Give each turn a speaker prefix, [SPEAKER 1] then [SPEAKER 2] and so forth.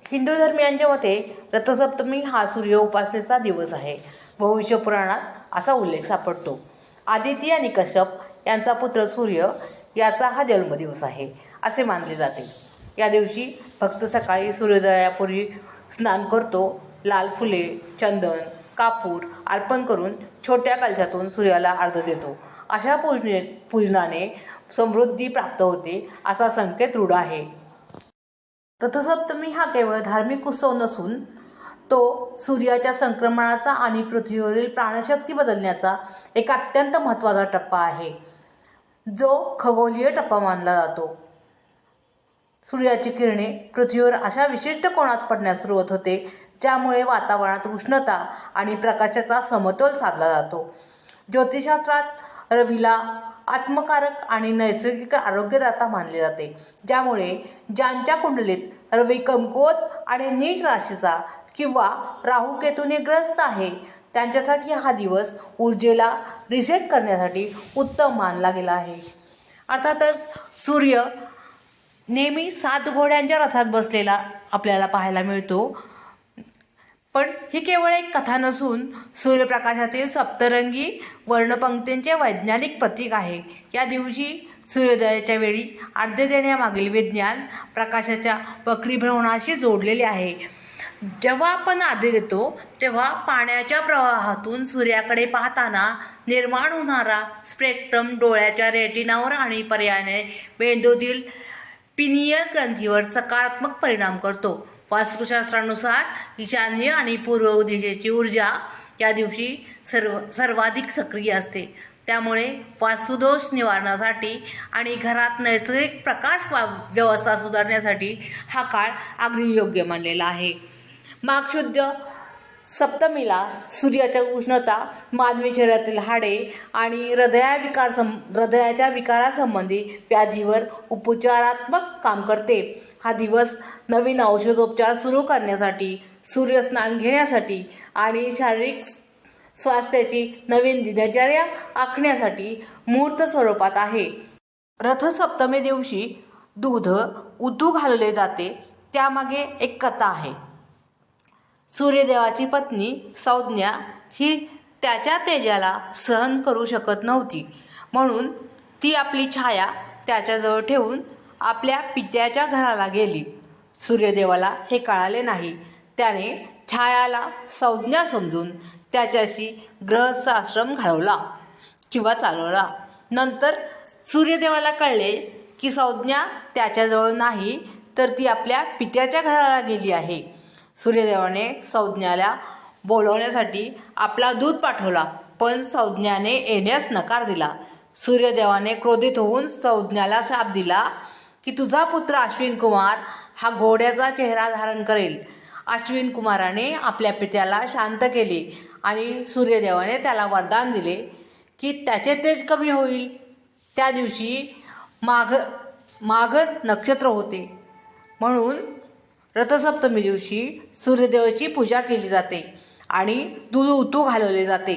[SPEAKER 1] हिंदू धर्मियांच्या मते रथसप्तमी हा सूर्य उपासनेचा दिवस आहे. भविष्य पुराणात असा उल्लेख सापडतो. आदिती आणि कश्यप यांचा पुत्र सूर्य याचा हा जन्मदिवस आहे असे मानले जाते. या दिवशी भक्त सकाळी सूर्योदयापूर्वी स्नान करतो. लाल फुले, चंदन, कापूर अर्पण करून छोट्या कलशातून सूर्याला अर्घ्य देतो. अशा पूजनाने समृद्धी प्राप्त होते असा संकेत रूढ आहे. रथसप्तमी हा केवळ धार्मिक उत्सव नसून तो सूर्याच्या संक्रमणाचा आणि पृथ्वीवरील प्राणशक्ती बदलण्याचा एक अत्यंत महत्त्वाचा टप्पा आहे, जो खगोलीय टप्पा मानला जातो. सूर्याची किरणे पृथ्वीवर अशा विशिष्ट कोनात पडण्यास सुरुवात होते, ज्यामुळे वातावरणात उष्णता आणि प्रकाशाचा समतोल साधला जातो. ज्योतिषशास्त्रात रवीला आत्मकारक आणि नैसर्गिक आरोग्यदाता मानले जाते, ज्यामुळे ज्यांच्या कुंडलीत रवी कमकुवत आणि नीच राशीचा किंवा राहुकेतूने ग्रस्त आहे त्यांच्यासाठी हा दिवस ऊर्जेला रिसेट करण्यासाठी उत्तम मानला गेला आहे. अर्थातच सूर्य नेहमी 7 घोड्यांच्या रथात बसलेला आपल्याला पाहायला मिळतो, पण ही केवळ एक कथा नसून सूर्यप्रकाशातील सप्तरंगी वर्णपंक्तींचे वैज्ञानिक प्रतीक आहे. या दिवशी सूर्योदयाच्या वेळी अर्घ्य देण्यामागील विज्ञान प्रकाशाच्या वक्रीभ्रमणाशी जोडलेले आहे. जेव्हा आपण अर्घ्य देतो तेव्हा पाण्याच्या प्रवाहातून सूर्याकडे पाहताना निर्माण होणारा स्पेक्ट्रम डोळ्याच्या रेटिनावर आणि पर्यायाने मेंदूतील पिनियल ग्रंथीवर सकारात्मक परिणाम करतो. वास्तुशास्त्रानुसार ईशान्य आणि पूर्व दिशेची ऊर्जा या दिवशी सर्वाधिक सक्रिय असते. त्यामुळे वास्तुदोष निवारणासाठी आणि घरात नैसर्गिक प्रकाश व्यवस्था सुधारण्यासाठी हा काळ अगदी योग्य मानलेला आहे. माघ शुद्ध सप्तमीला सूर्याच्या उष्णता मानवी शरीरातील हाडे आणि हृदयाच्या विकारासंबंधी व्याधीवर उपचारात्मक काम करते. हा दिवस नवीन औषधोपचार सुरू करण्यासाठी, सूर्यस्नान घेण्यासाठी आणि शारीरिक स्वास्थ्याची नवीन दिनचर्या आखण्यासाठी मूर्त स्वरूपात आहे. रथसप्तमी दिवशी दूध उतू घालवले जाते. त्यामागे एक कथा आहे. सूर्यदेवाची पत्नी संज्ञा ही त्याच्या तेजाला सहन करू शकत नव्हती, म्हणून ती आपली छाया त्याच्याजवळ ठेवून आपल्या पित्याच्या घराला गेली. सूर्यदेवाला हे कळाले नाही. त्याने छायाला संज्ञा समजून त्याच्याशी गृहस्थ आश्रम चालवला. नंतर सूर्यदेवाला कळले की संज्ञा त्याच्याजवळ नाही, तर ती आपल्या पित्याच्या घराला गेली आहे. सूर्यदेवाने संज्ञाला बोलवण्यासाठी आपला दूत पाठवला, पण संज्ञाने येण्यास नकार दिला. सूर्यदेवाने क्रोधित होऊन संज्ञाला शाप दिला की तुझा पुत्र अश्विन कुमार हा घोड्याचा चेहरा धारण करेल. अश्विन कुमाराने आपल्या पित्याला शांत केले आणि सूर्यदेवाने त्याला वरदान दिले की त्याचे तेज कमी होईल. त्या दिवशी माघ नक्षत्र होते, म्हणून रथसप्तमी दिवशी सूर्यदेवाची पूजा केली जाते आणि दूध उतू घालवले जाते.